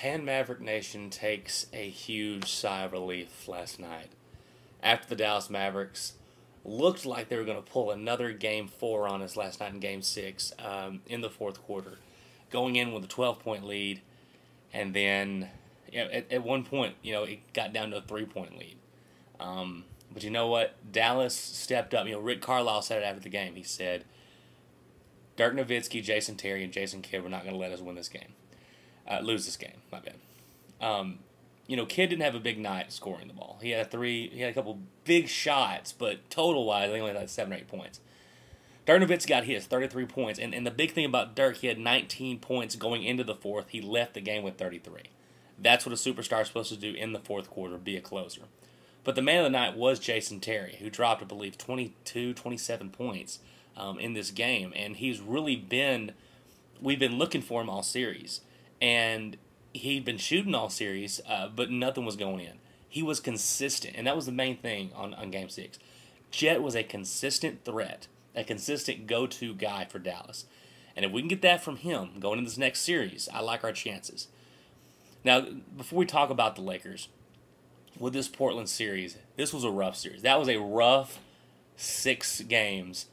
and Maverick Nation takes a huge sigh of relief last night after the Dallas Mavericks looked like they were going to pull another Game 4 on us last night in Game 6 in the fourth quarter, going in with a 12-point lead, and then at one point, it got down to a 3-point lead. But you know what? Dallas stepped up. Rick Carlisle said it after the game. He said, Dirk Nowitzki, Jason Terry, and Jason Kidd were not going to let us win this game. Lose this game. My bad. Kidd didn't have a big night scoring the ball. He had a couple big shots, but total-wise, he only had 7 or 8 points. Dirk Nowitzki got his 33 points, and the big thing about Dirk, he had 19 points going into the fourth. He left the game with 33. That's what a superstar is supposed to do in the fourth quarter, be a closer. But the man of the night was Jason Terry, who dropped, I believe, 27 points in this game, and he's really we've been looking for him all series. And he'd been shooting all series, but nothing was going in. He was consistent, and that was the main thing on Game 6. Jet was a consistent threat, a consistent go-to guy for Dallas. And if we can get that from him going into this next series, I like our chances. Now, before we talk about the Lakers, with this Portland series, this was a rough series. That was a rough 6 games.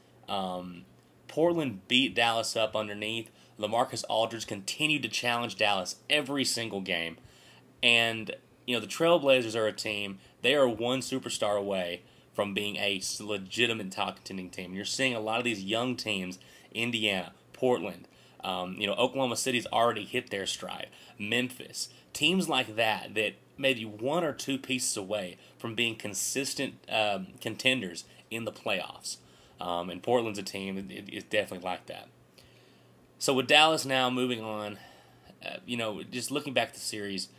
Portland beat Dallas up underneath. LaMarcus Aldridge continued to challenge Dallas every single game. And, the Trailblazers are a team, they are one superstar away from being a legitimate top contending team. You're seeing a lot of these young teams, Indiana, Portland, Oklahoma City's already hit their stride, Memphis, teams like that maybe 1 or 2 pieces away from being consistent contenders in the playoffs. And Portland's a team, it's definitely like that. So with Dallas now moving on, just looking back at the series,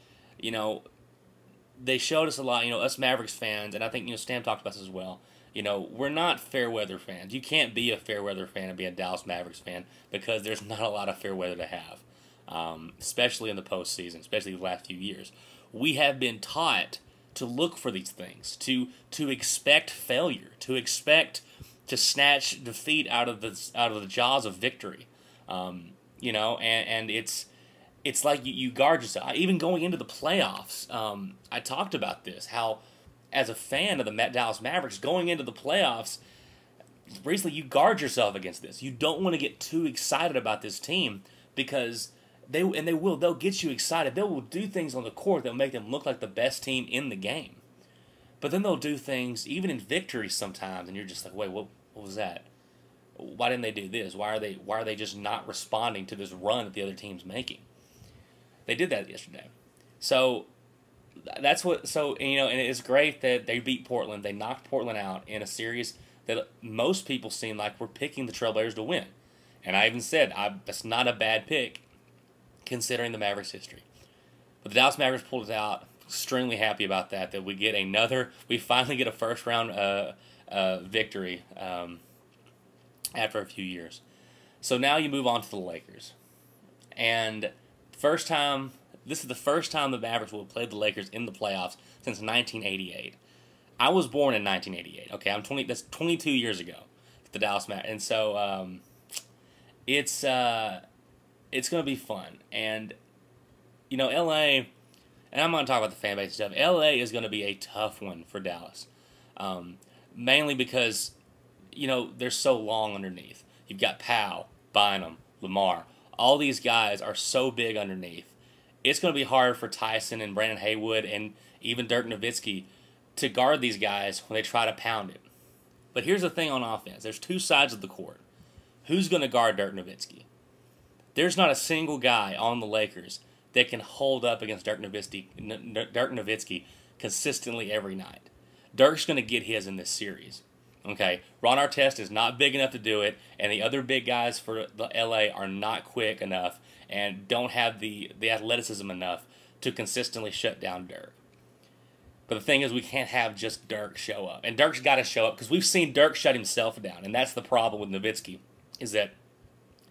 they showed us a lot, us Mavericks fans, and I think, Stam talked about this as well. We're not fair weather fans. You can't be a fair weather fan and be a Dallas Mavericks fan because there's not a lot of fair weather to have, especially in the postseason, especially the last few years. We have been taught to look for these things, to expect failure, to snatch defeat out of the jaws of victory. And it's like you guard yourself. Even going into the playoffs, I talked about this, how as a fan of the Dallas Mavericks, going into the playoffs, recently you guard yourself against this. You don't want to get too excited about this team because they'll get you excited. They will do things on the court that will make them look like the best team in the game. But then they'll do things, even in victory sometimes, and you're just like, wait, what was that? Why didn't they do this? Why are they just not responding to this run that the other team's making? They did that yesterday. So that's what. So and it's great that they beat Portland. They knocked Portland out in a series that most people seem like were picking the Trailblazers to win. And I even said that's not a bad pick, considering the Mavericks' history. But the Dallas Mavericks pulled it out. Extremely happy about that. That we finally get a first round victory after a few years. So now you move on to the Lakers. And this is the first time the Mavericks will have played the Lakers in the playoffs since 1988. I was born in 1988. Okay, that's 22 years ago, the Dallas Mavericks. And so it's going to be fun. And, LA, and I'm going to talk about the fan base stuff, LA is going to be a tough one for Dallas. Mainly because they're so long underneath. You've got Powell, Bynum, Lamar. All these guys are so big underneath. It's going to be hard for Tyson and Brandon Haywood and even Dirk Nowitzki to guard these guys when they try to pound it. But here's the thing on offense. There's 2 sides of the court. Who's going to guard Dirk Nowitzki? There's not a single guy on the Lakers that can hold up against Dirk Nowitzki consistently every night. Dirk's going to get his in this series. Okay, Ron Artest is not big enough to do it, and the other big guys for the LA are not quick enough and don't have the athleticism enough to consistently shut down Dirk. But the thing is, we can't have just Dirk show up. And Dirk's got to show up because we've seen Dirk shut himself down, and that's the problem with Nowitzki, is that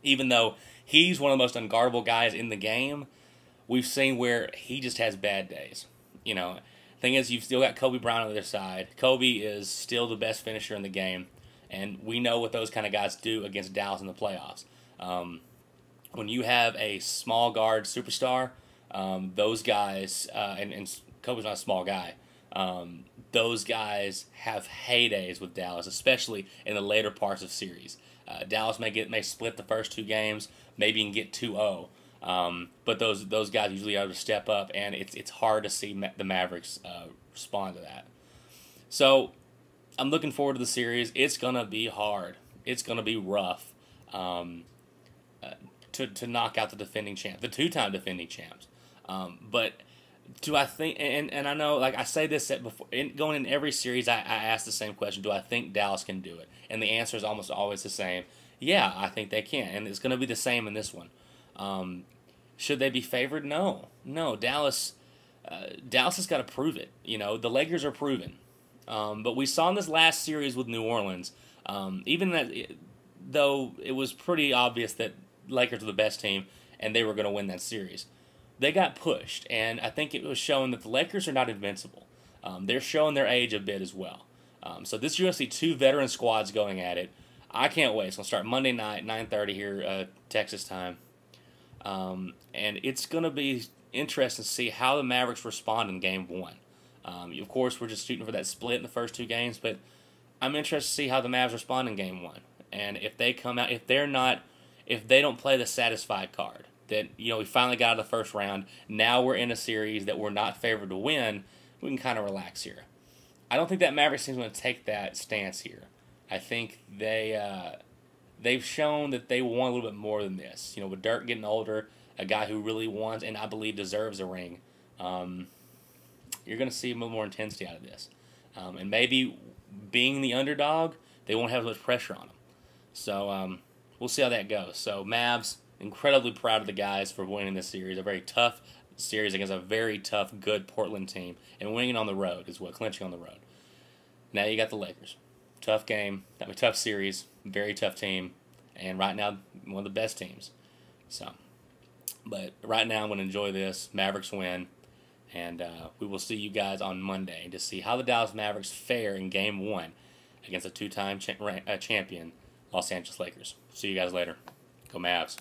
even though he's one of the most unguardable guys in the game, we've seen where he just has bad days. Thing is, you've still got Kobe Bryant on the other side. Kobe is still the best finisher in the game, and we know what those kind of guys do against Dallas in the playoffs. When you have a small guard superstar, Those guys, and Kobe's not a small guy. Those guys have heydays with Dallas, especially in the later parts of series. Dallas may split the first two games, maybe even get 2-0. But those guys usually are able to step up, and it's hard to see the Mavericks respond to that. So I'm looking forward to the series. It's gonna be hard. It's gonna be rough to knock out the defending champ, the two-time defending champs. But do I think? And I know, like I say this going in every series, I ask the same question: do I think Dallas can do it? And the answer is almost always the same. Yeah, I think they can, and it's going to be the same in this one. Should they be favored? No. Dallas has got to prove it. The Lakers are proven, but we saw in this last series with New Orleans, even though it was pretty obvious that Lakers were the best team and they were going to win that series, they got pushed, and I think it was showing that the Lakers are not invincible. They're showing their age a bit as well. So this year, you're going to see two veteran squads going at it. I can't wait. It's going to start Monday night, 9:30 here, Texas time. And it's going to be interesting to see how the Mavericks respond in Game 1. Of course, we're just shooting for that split in the first two games, but I'm interested to see how the Mavs respond in Game 1. And if they come out, if they don't play the satisfied card, that we finally got out of the first round, now we're in a series that we're not favored to win, we can kind of relax here. I don't think that Mavericks team's going to take that stance here. I think they've shown that they want a little bit more than this. With Dirk getting older, a guy who really wants and I believe deserves a ring, you're going to see a little more intensity out of this. And maybe being the underdog, they won't have as much pressure on them. So we'll see how that goes. So Mavs, incredibly proud of the guys for winning this series. A very tough series against a very tough, good Portland team. And winning on the road is what, clinching on the road. Now you got the Lakers. Tough game, tough series, very tough team, and right now one of the best teams. So, but right now I'm going to enjoy this. Mavericks win, and we will see you guys on Monday to see how the Dallas Mavericks fare in Game 1 against a two-time champion Los Angeles Lakers. See you guys later. Go Mavs.